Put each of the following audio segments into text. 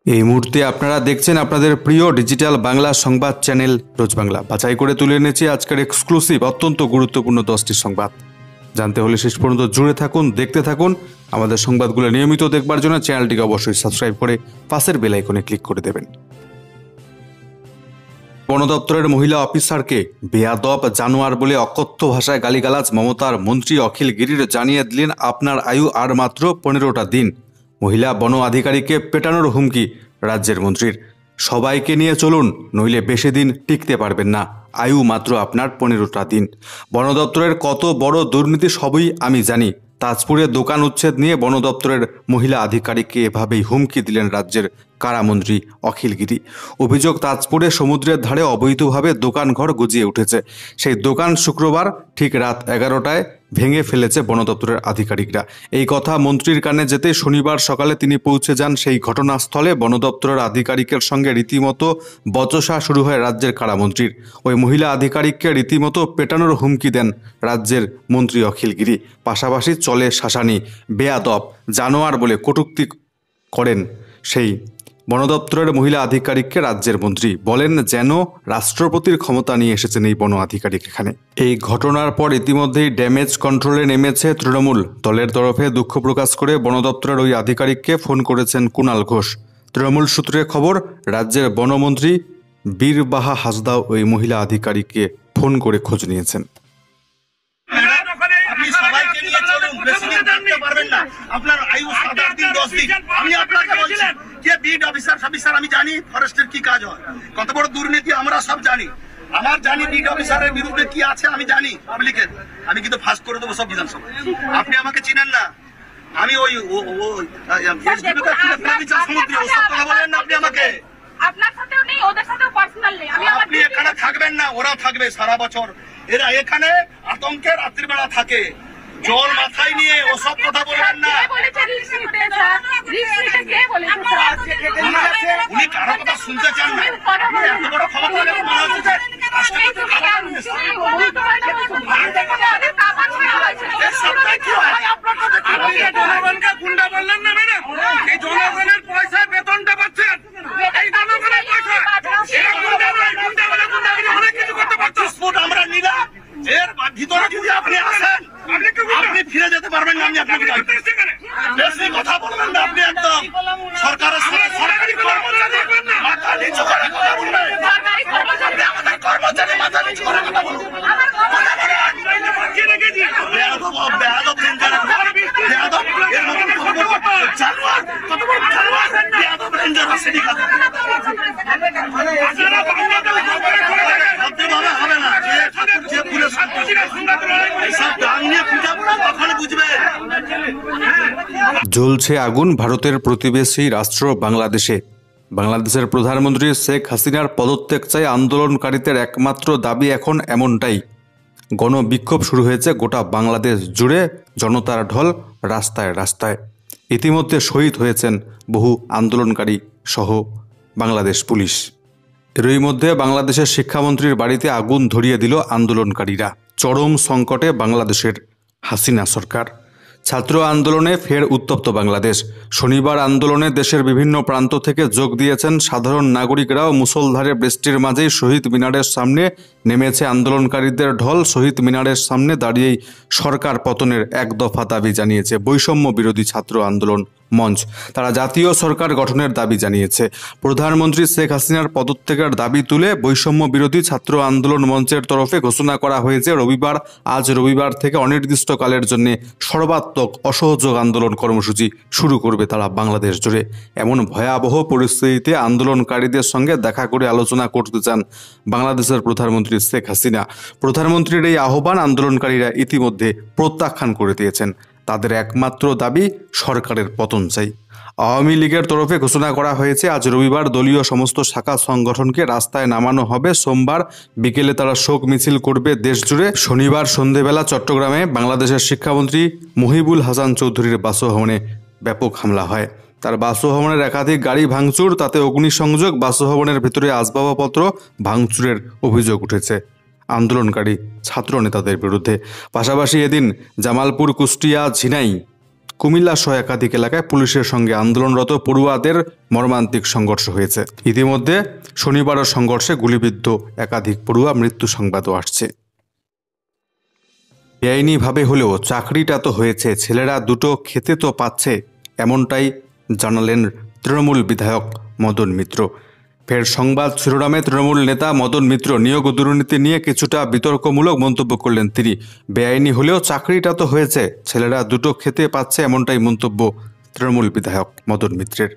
এই মুহূর্তে আপনারা দেখছেন আপনাদের প্রিয় ডিজিটাল বাংলা সংবাদ চ্যানেল রোজ বাংলা। বাছাই করে তুলে এনেছি আজকের এক্সক্লুসিভ অত্যন্ত গুরুত্বপূর্ণ 10টি সংবাদ। জানতে হলে শেষ পর্যন্ত জুড়ে থাকুন, দেখতে থাকুন। আমাদের সংবাদগুলো নিয়মিত দেখবার জন্য চ্যানেলটিকে অবশ্যই সাবস্ক্রাইব করে পাশের বেল আইকনে ক্লিক করে দেবেন। বন দপ্তরের মহিলা অফিসারকে বেয়াদব জানোয়ার বলে অকথ্য ভাষায় গালিগালাজ মমতার মন্ত্রী অখিল গিরির জানিয়ে দিলেন আপনার আয়ু আর মাত্র 15টা দিন। মহিলা বন আধিকারিককে পেটানোর হুমকি রাজ্যের মন্ত্রীর। সবাইকে নিয়ে চলুন, নইলে বেশি দিন টিকতে পারবেন না। আয়ু মাত্র আপনার 15টা দিন। বন দপ্তরের কত বড় দুর্নীতি সবই আমি জানি। তাজপুরে দোকান উচ্ছেদ নিয়ে বন দপ্তরের মহিলা আধিকারিককে এভাবেই হুমকি দিলেন রাজ্যের কারামন্ত্রী অখিল গিরি। অভিযোগ, তাজপুরে সমুদ্রের ধারে অবৈধভাবে দোকানঘর গজিয়ে উঠেছে। সেই দোকান শুক্রবার ঠিক রাত 11টায় ভেঙে ফেলেছে বন দপ্তরের আধিকারিকরা। এই কথা মন্ত্রীর কানে যেতে শনিবার সকালে তিনি পৌঁছে যান সেই ঘটনাস্থলে। বন দপ্তরের আধিকারিকের সঙ্গে রীতিমতো বচসা শুরু হয় রাজ্যের কারামন্ত্রীর। ওই মহিলা আধিকারিককে রীতিমতো পেটানোর হুমকি দেন রাজ্যের মন্ত্রী অখিল গিরি। পাশাপাশি চলে শাসানি, বেয়াদব, জানোয়ার বলে কটূক্তি করেন সেই বন দপ্তরের মহিলা আধিকারিককে রাজ্যের মন্ত্রী। বলেন যেন রাষ্ট্রপতির ক্ষমতা নিয়ে এসেছেন এই বন আধিকারিক এখানে। এই ঘটনার পর ইতিমধ্যেই ড্যামেজ কন্ট্রোলে নেমেছে তৃণমূল। দলের তরফে দুঃখ প্রকাশ করে বন দপ্তরের ওই আধিকারিককে ফোন করেছেন কুণাল ঘোষ। তৃণমূল সূত্রে খবর, রাজ্যের বনমন্ত্রী বীরবাহা হাসদা ওই মহিলা আধিকারিককে ফোন করে খোঁজ নিয়েছেন। আপনার আয়ু 7 দিন 10 দিন। আমি আপনাকে বলছি যে বিড অফিসার আমি জানি ফরেস্টের কি কাজ হয়, কত বড় দুর্নীতি আমরা সব জানি। আমার জানি বিড অফিসারের বিরুদ্ধে কি আছে আমি জানি পাবলিকের। আমি কিন্তু ফাঁস করে দেবো সব বিধানসভা। আপনি আমাকে চিনেন না। আমি ওই সমুদ্রে ওসব কথা বলেন না। আপনি আমাকে আপনার সাথেও নেই, ওদের সাথেও পার্সোনাল নেই। আপনি এখানে থাকবেন না, ওরা থাকবে সারা বছর। এরা এখানে আতঙ্কে রাত্রিবেলা থাকে। জল মাথায় নিয়ে ওসব কথা বলবেন না। উনি কারো কথা শুনতে চান না। এত বড় ক্ষমতা জনগণকে গুন্ডা বললেন না ম্যাডাম। এই জনগণের পয়সায় বেতনটা পাচ্ছেন, এই জনগণের পয়সা। অনেক কিছু করতে পারছেন। আমরা নিলাম, এর ভিতরে যদি আপনি আসেন আপনি ফিরে যেতে পারবেন না। আমি আপনাকে বেশি কথা বলবেন না। আপনি একদম সরকারের সাথে সরকারি কর্মচারী মাথা নিচু করে কথা বলবেন। আমাদের কর্মচারী মাথা নিচু করে কথা বলবেন। জ্বলছে আগুন ভারতের প্রতিবেশী রাষ্ট্র বাংলাদেশে। বাংলাদেশের প্রধানমন্ত্রী শেখ হাসিনার পদত্যাগ চাই আন্দোলনকারীদের একমাত্র দাবি এখন এমনটাই। গণবিক্ষোভ শুরু হয়েছে গোটা বাংলাদেশ জুড়ে, জনতার ঢল রাস্তায় রাস্তায়। ইতিমধ্যে শহীদ হয়েছেন বহু আন্দোলনকারী সহ বাংলাদেশ পুলিশ। এরই মধ্যে বাংলাদেশের শিক্ষামন্ত্রীর বাড়িতে আগুন ধরিয়ে দিল আন্দোলনকারীরা। চরম সংকটে বাংলাদেশের হাসিনা সরকার। ছাত্র আন্দোলনে ফের উত্তপ্ত বাংলাদেশ। শনিবার আন্দোলনে দেশের বিভিন্ন প্রান্ত থেকে যোগ দিয়েছেন সাধারণ নাগরিকরাও। মুষলধারে বৃষ্টির মাঝেই শহীদ মিনারের সামনে নেমেছে আন্দোলনকারীদের ঢল। শহীদ মিনারের সামনে দাঁড়িয়েই সরকার পতনের এক দফা দাবি জানিয়েছে বৈষম্য বিরোধী ছাত্র আন্দোলন মঞ্চ। তারা জাতীয় সরকার গঠনের দাবি জানিয়েছে। প্রধানমন্ত্রী শেখ হাসিনার পদত্যাগের দাবি তুলে বৈষম্য বিরোধী ছাত্র আন্দোলন মঞ্চের তরফে ঘোষণা করা হয়েছে আজ রবিবার থেকে অনির্দিষ্টকালের জন্য সর্বাত্মক অসহযোগ আন্দোলন কর্মসূচি শুরু করবে তারা বাংলাদেশ জুড়ে। এমন ভয়াবহ পরিস্থিতিতে আন্দোলনকারীদের সঙ্গে দেখা করে আলোচনা করতে চান বাংলাদেশের প্রধানমন্ত্রী শেখ হাসিনা। প্রধানমন্ত্রীর এই আহ্বান আন্দোলনকারীরা ইতিমধ্যে প্রত্যাখ্যান করে দিয়েছেন। তাদের একমাত্র দাবি সরকারের পতন চাই। আওয়ামী লীগের তরফে ঘোষণা করা হয়েছে আজ রবিবার দলীয় সমস্ত শাখা সংগঠনকে রাস্তায় নামানো হবে। সোমবার বিকেলে তারা শোক মিছিল করবে দেশ জুড়ে। শনিবার সন্ধেবেলা চট্টগ্রামে বাংলাদেশের শিক্ষামন্ত্রী মহিবুল হাসান চৌধুরীর বাসভবনে ব্যাপক হামলা হয়। তার বাসভবনের একাধিক গাড়ি ভাঙচুর, তাতে অগ্নিসংযোগ, বাসভবনের ভেতরে আসবাবপত্র ভাঙচুরের অভিযোগ উঠেছে আন্দোলনকারী ছাত্র নেতাদের বিরুদ্ধে। পাশাপাশি এদিন জামালপুর, কুষ্টিয়া, ঝিনাই, কুমিল্লা সহ একাধিক এলাকায় পুলিশের সঙ্গে আন্দোলনরত পড়ুয়াদের মর্মান্তিক সংঘর্ষ হয়েছে। ইতিমধ্যে শনিবারের সংঘর্ষে গুলিবিদ্ধ একাধিক পড়ুয়া মৃত্যু সংবাদও আসছে। বেআইনিভাবে হলেও চাকরিটা তো হয়েছে, ছেলেরা দুটো খেতে তো পাচ্ছে, এমনটাই জানালেন তৃণমূল বিধায়ক মদন মিত্র। ফের সংবাদ শিরোনামে তৃণমূল নেতা মদন মিত্র নিয়োগ দুর্নীতি নিয়ে কিছুটা বিতর্কমূলক মন্তব্য করলেন তিনি। বেআইনি হলেও চাকরিটা তো হয়েছে, ছেলেরা দুটো খেতে পাচ্ছে, এমনটাই মন্তব্য তৃণমূল বিধায়ক মদন মিত্রের।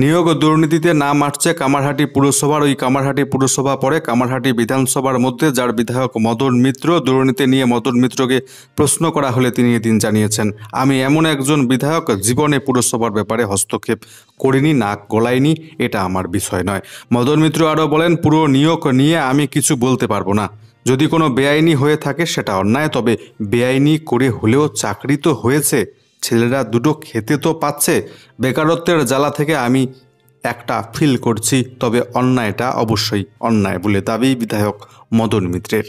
নিয়োগ দুর্নীতিতে নাম আসছে কামারহাটি পুরসভার। ওই কামারহাটি পুরসভা পরে কামারহাটি বিধানসভার মধ্যে, যার বিধায়ক মদন মিত্র। দুর্নীতি নিয়ে মদন মিত্রকে প্রশ্ন করা হলে তিনি এদিন জানিয়েছেন, আমি এমন একজন বিধায়ক জীবনে পুরসভার ব্যাপারে হস্তক্ষেপ করিনি, নাক গলাইনি, এটা আমার বিষয় নয়। মদন মিত্র আরও বলেন, পুরো নিয়োগ নিয়ে আমি কিছু বলতে পারবো না। যদি কোনো বেআইনি হয়ে থাকে সেটা অন্যায়, তবে বেআইনি করে হলেও চাকরি তো হয়েছে, ছেলেরা দুটো খেতে তো পাচ্ছে। বেকারত্বের জ্বালা থেকে আমি একটা ফিল করছি, তবে অন্যায়টা অবশ্যই অন্যায় বলে দাবি বিধায়ক মদন মিত্রের।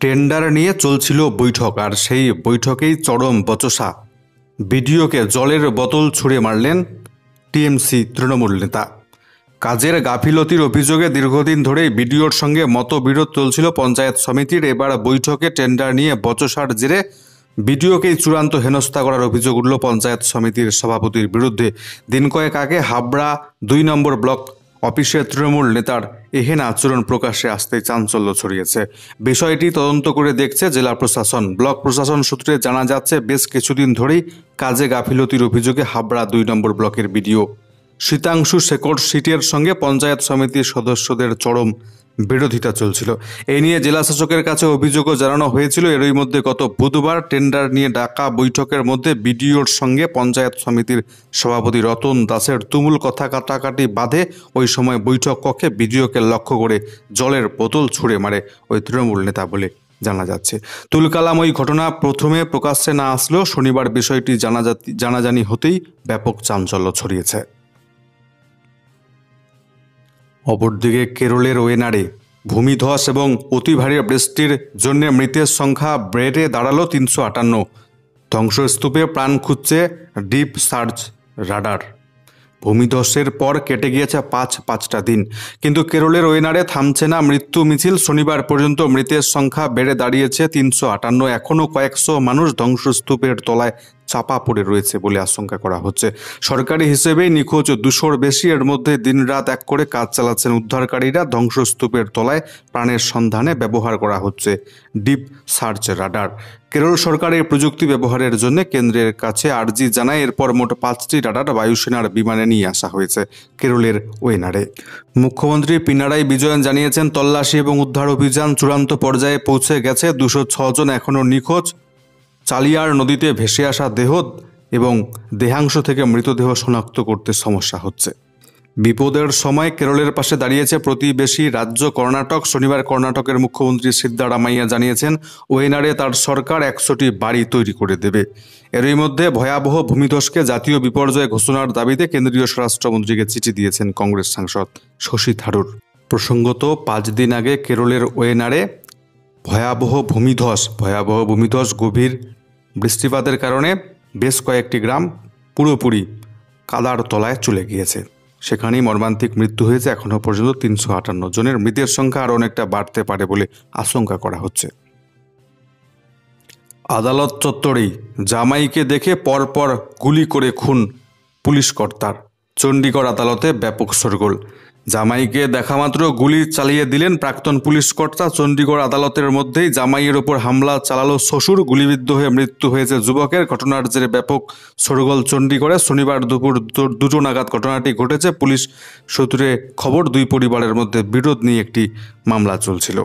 টেন্ডার নিয়ে চলছিল বৈঠক, আর সেই বৈঠকেই চরম বচসা। বিডিওকে জলের বোতল ছুঁড়ে মারলেন টিএমসি তৃণমূল নেতা। কাজের গাফিলতির অভিযোগে দীর্ঘদিন ধরেই বিডিওর সঙ্গে মতবিরোধ চলছিল পঞ্চায়েত সমিতির। এবার বৈঠকে টেন্ডার নিয়ে বচসার জেরে বিডিওকেই চূড়ান্ত হেনস্থা করার অভিযোগ উঠল পঞ্চায়েত সমিতির সভাপতির বিরুদ্ধে। দিন কয়েক আগে হাবড়া 2 নম্বর ব্লক অফিসে তৃণমূল নেতার এহেন আচরণ প্রকাশ্যে আসতেই চাঞ্চল্য ছড়িয়েছে। বিষয়টি তদন্ত করে দেখছে জেলা প্রশাসন। ব্লক প্রশাসন সূত্রে জানা যাচ্ছে, বেশ কিছুদিন ধরেই কাজে গাফিলতির অভিযোগে হাবড়া 2 নম্বর ব্লকের বিডিও শীতাংশু শেখর সিটের সঙ্গে পঞ্চায়েত সমিতির সদস্যদের চরম বিরোধিতা চলছিল। এই নিয়ে জেলা শাসকের কাছে অভিযোগও জানানো হয়েছিল। এরই মধ্যে গত বুধবার টেন্ডার নিয়ে ডাকা বৈঠকের মধ্যে বিডিওর সঙ্গে পঞ্চায়েত সমিতির সভাপতি রতন দাসের তুমুল কথা কাটাকাটি বাধে। ওই সময় বৈঠক কক্ষে বিডিওকে লক্ষ্য করে জলের বোতল ছুঁড়ে মারে ওই তৃণমূল নেতা বলে জানা যাচ্ছে। তুলকালাম ওই ঘটনা প্রথমে প্রকাশ্যে না আসলেও শনিবার বিষয়টি জানাজানি হতেই ব্যাপক চাঞ্চল্য ছড়িয়েছে। অপরদিকে কেরলের ওয়েনারে ভূমিধস এবং অতি ভারী বৃষ্টির জন্য মৃতের সংখ্যা বেড়ে দাঁড়ালো 358। ধ্বংসস্তূপে প্রাণ খুঁজছে ডিপ সার্চ রাডার। ভূমিধসের পর কেটে গিয়েছে পাঁচটা দিন, কিন্তু কেরলের ওয়েনারে থামছে না মৃত্যু মিছিল। শনিবার পর্যন্ত মৃতের সংখ্যা বেড়ে দাঁড়িয়েছে 358। এখনও কয়েকশো মানুষ ধ্বংসস্তূপের তলায় চাপা পড়ে রয়েছে বলে আশঙ্কা করা হচ্ছে। সরকারি হিসেবেই নিখোঁজ 200-র বেশি। এর মধ্যে দিনরাত এক করে কাজ চালাচ্ছেন উদ্ধারকারীরা। ধ্বংসস্তূপের তলায় প্রাণের সন্ধানে ব্যবহার করা হচ্ছে ডিপ সার্চ রাডার। কেরল সরকার এই প্রযুক্তি ব্যবহারের জন্য কেন্দ্রের কাছে আর্জি জানায়। এরপর মোট 5টি রাডার বায়ুসেনার বিমানে নিয়ে আসা হয়েছে কেরলের ওয়েনারে। মুখ্যমন্ত্রী পিনারাই বিজয়ন জানিয়েছেন, তল্লাশি এবং উদ্ধার অভিযান চূড়ান্ত পর্যায়ে পৌঁছে গেছে। 206 জন এখনও নিখোঁজ। চালিয়ার নদীতে ভেসে আসা দেহ এবং দেহাংশ থেকে মৃতদেহ শনাক্ত করতে সমস্যা হচ্ছে। বিপদের সময় কেরলের পাশে দাঁড়িয়েছে প্রতিবেশী রাজ্য কর্ণাটক। শনিবার কর্ণাটকের মুখ্যমন্ত্রী সিদ্দারামাইয়া জানিয়েছেন, ওয়েনারে তার সরকার 100টি বাড়ি তৈরি করে দেবে। এরই মধ্যে ভয়াবহ ভূমিধসকে জাতীয় বিপর্যয় ঘোষণার দাবিতে কেন্দ্রীয় স্বরাষ্ট্রমন্ত্রীকে চিঠি দিয়েছেন কংগ্রেস সাংসদ শশী থারুর। প্রসঙ্গত, 5 দিন আগে কেরলের ওয়েনারে ভয়াবহ ভূমিধস গভীর বৃষ্টিপাতের কারণে বেশ কয়েকটি গ্রাম পুরোপুরি কাদার তলায় চলে গিয়েছে। সেখানেই মর্মান্তিক মৃত্যু হয়েছে। এখনও পর্যন্ত 358 জনের। মৃতের সংখ্যা আরও অনেকটা বাড়তে পারে বলে আশঙ্কা করা হচ্ছে। আদালত চত্বরেই জামাইকে দেখে পরপর গুলি করে খুন পুলিশ কর্তার। চণ্ডীগড় আদালতে ব্যাপক শোরগোল। জামাইকে দেখামাত্র গুলি চালিয়ে দিলেন প্রাক্তন পুলিশ কর্তা। চণ্ডীগড় আদালতের মধ্যেই জামাইয়ের ওপর হামলা চালালো শ্বশুর। গুলিবিদ্ধ হয়ে মৃত্যু হয়েছে যুবকের। ঘটনার জেরে ব্যাপক শোরগোল চণ্ডীগড়ে। শনিবার দুপুর 2টো নাগাদ ঘটনাটি ঘটেছে। পুলিশ সূত্রে খবর, 2 পরিবারের মধ্যে বিরোধ নিয়ে একটি মামলা চলছিল।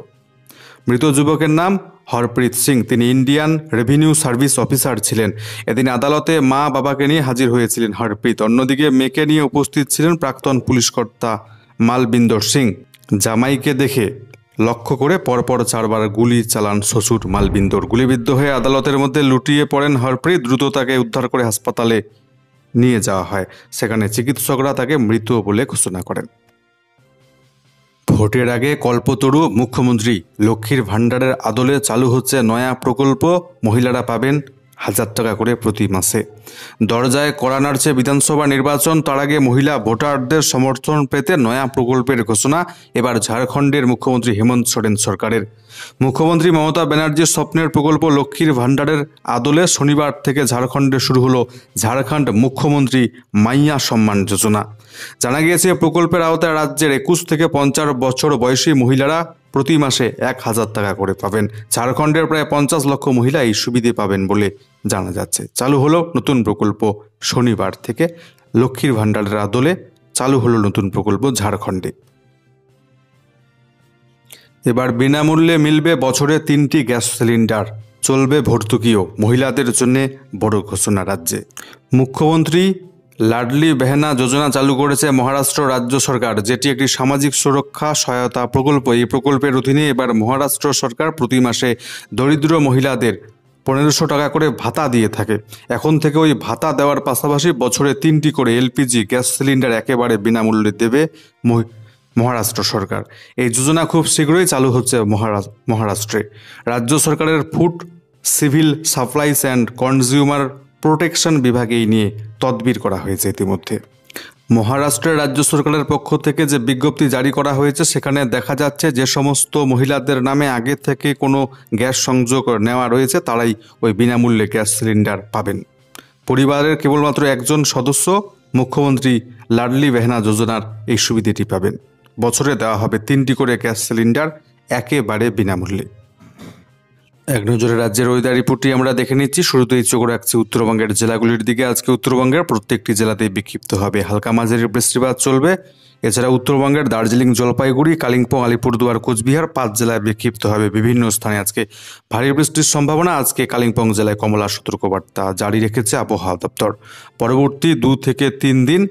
মৃত যুবকের নাম হরপ্রীত সিং। তিনি ইন্ডিয়ান রেভিনিউ সার্ভিস অফিসার ছিলেন। এদিন আদালতে মা বাবাকে নিয়ে হাজির হয়েছিলেন হরপ্রীত। অন্যদিকে মেয়েকে নিয়ে উপস্থিত ছিলেন প্রাক্তন পুলিশ কর্তা মালবিন্দর সিং। জামাইকে দেখে লক্ষ্য করে পরপর 4 বার গুলি চালান শ্বশুর মালবিন্দর। গুলিবিদ্ধ হয়ে আদালতের মধ্যে লুটিয়ে পড়েন হরপ্রীত। দ্রুত তাকে উদ্ধার করে হাসপাতালে নিয়ে যাওয়া হয়। সেখানে চিকিৎসকরা তাকে মৃত বলে ঘোষণা করেন। ভোটের আগে কল্পতরু মুখ্যমন্ত্রী লক্ষ্মীর ভাণ্ডারের আদলে চালু হচ্ছে নয়া প্রকল্প। মহিলারা পাবেন 1,000 টাকা করে প্রতি মাসে। দরজায় কড়া নাড়ছে বিধানসভা নির্বাচন, তার আগে মহিলা ভোটারদের সমর্থন পেতে নয়া প্রকল্পের ঘোষণা এবার ঝাড়খণ্ডের মুখ্যমন্ত্রী হেমন্ত সোরেন সরকারের। মুখ্যমন্ত্রী মমতা ব্যানার্জির স্বপ্নের প্রকল্প লক্ষ্মীর ভাণ্ডারের আদলে শনিবার থেকে ঝাড়খণ্ডে শুরু হলো ঝাড়খণ্ড মুখ্যমন্ত্রী মাইয়া সম্মান যোজনা। জানা গিয়েছে প্রকল্পের আওতায় রাজ্যের 21 থেকে 50 বছর বয়সী মহিলারা প্রতি মাসে 1,000 টাকা করে পাবেন। ঝাড়খণ্ডের প্রায় 50 লক্ষ মহিলা এই সুবিধে পাবেন বলে জানা যাচ্ছে। চালু হলো নতুন প্রকল্প শনিবার থেকে, লক্ষ্মীর ভাণ্ডারের আদলে চালু হলো নতুন প্রকল্প ঝাড়খণ্ডে। এবার বিনামূল্যে মিলবে বছরে 3টি গ্যাস সিলিন্ডার, চলবে ভর্তুকিও, মহিলাদের জন্য বড় ঘোষণা রাজ্যে। মুখ্যমন্ত্রী লাডলি বেহেনা যোজনা চালু করেছে মহারাষ্ট্র রাজ্য সরকার, যেটি একটি সামাজিক সুরক্ষা সহায়তা প্রকল্প। এই প্রকল্পের অধীনে এবার মহারাষ্ট্র সরকার প্রতি মাসে দরিদ্র মহিলাদের 1500 টাকা করে ভাতা দিয়ে থাকে। এখন থেকে ওই ভাতা দেওয়ার পাশাপাশি বছরে 3টি করে এলপিজি গ্যাস সিলিন্ডার একেবারে বিনামূল্যে দেবে মহারাষ্ট্র সরকার। এই যোজনা খুব শীঘ্রই চালু হচ্ছে মহারাষ্ট্রে। রাজ্য সরকারের food, civil supplies and consumer protection বিভাগে এই নিয়ে তদবির করা হয়েছে ইতিমধ্যে। মহারাষ্ট্রের রাজ্য সরকারের পক্ষ থেকে যে বিজ্ঞপ্তি জারি করা হয়েছে সেখানে দেখা যাচ্ছে যে সমস্ত মহিলাদের নামে আগে থেকে কোনো গ্যাস সংযোগ নেওয়া রয়েছে তারাই ওই বিনামূল্যে গ্যাস সিলিন্ডার পাবেন। পরিবারের কেবলমাত্র একজন সদস্য মুখ্যমন্ত্রী লাডলি বেহেনা যোজনার এই সুবিধাটি পাবেন। বছরে দেওয়া হবে 3টি করে গ্যাস সিলিন্ডার একেবারে বিনামূল্যে। এক নজরে রাজ্যের ওয়েদার রিপোর্টটি আমরা দেখে নিচ্ছি। শুরুতেই চোখ রাখছি উত্তরবঙ্গের জেলাগুলির দিকে। আজকে উত্তরবঙ্গের প্রত্যেকটি জেলাতেই বিক্ষিপ্ত হবে হালকা মাঝারি বৃষ্টিপাত চলবে। এছাড়া উত্তরবঙ্গের দার্জিলিং, জলপাইগুড়ি, কালিম্পং, আলিপুরদুয়ার, কোচবিহার 5 জেলায় বিক্ষিপ্ত হবে বিভিন্ন স্থানে আজকে ভারী বৃষ্টির সম্ভাবনা। আজকে কালিম্পং জেলায় কমলা সতর্কবার্তা জারি রেখেছে আবহাওয়া দপ্তর। পরবর্তী 2 থেকে 3 দিন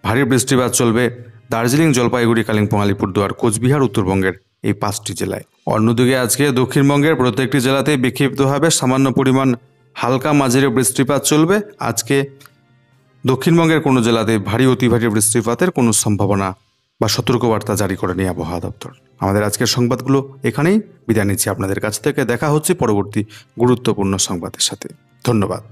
ভারী বৃষ্টিপাত চলবে দার্জিলিং, জলপাইগুড়ি, কালিম্পং, আলিপুরদুয়ার, কোচবিহার, উত্তরবঙ্গের এই 5টি জেলায়। অন্যদিকে আজকে দক্ষিণবঙ্গের প্রত্যেকটি জেলাতেই বিক্ষিপ্তভাবে সামান্য পরিমাণ হালকা মাঝারি বৃষ্টিপাত চলবে। আজকে দক্ষিণবঙ্গের কোনো জেলাতে ভারী অতি ভারী বৃষ্টিপাতের কোনো সম্ভাবনা বা সতর্কবার্তা জারি করেনি আবহাওয়া দপ্তর। আমাদের আজকের সংবাদগুলো এখানেই বিদায় নিচ্ছি আপনাদের কাছ থেকে। দেখা হচ্ছে পরবর্তী গুরুত্বপূর্ণ সংবাদের সাথে। ধন্যবাদ।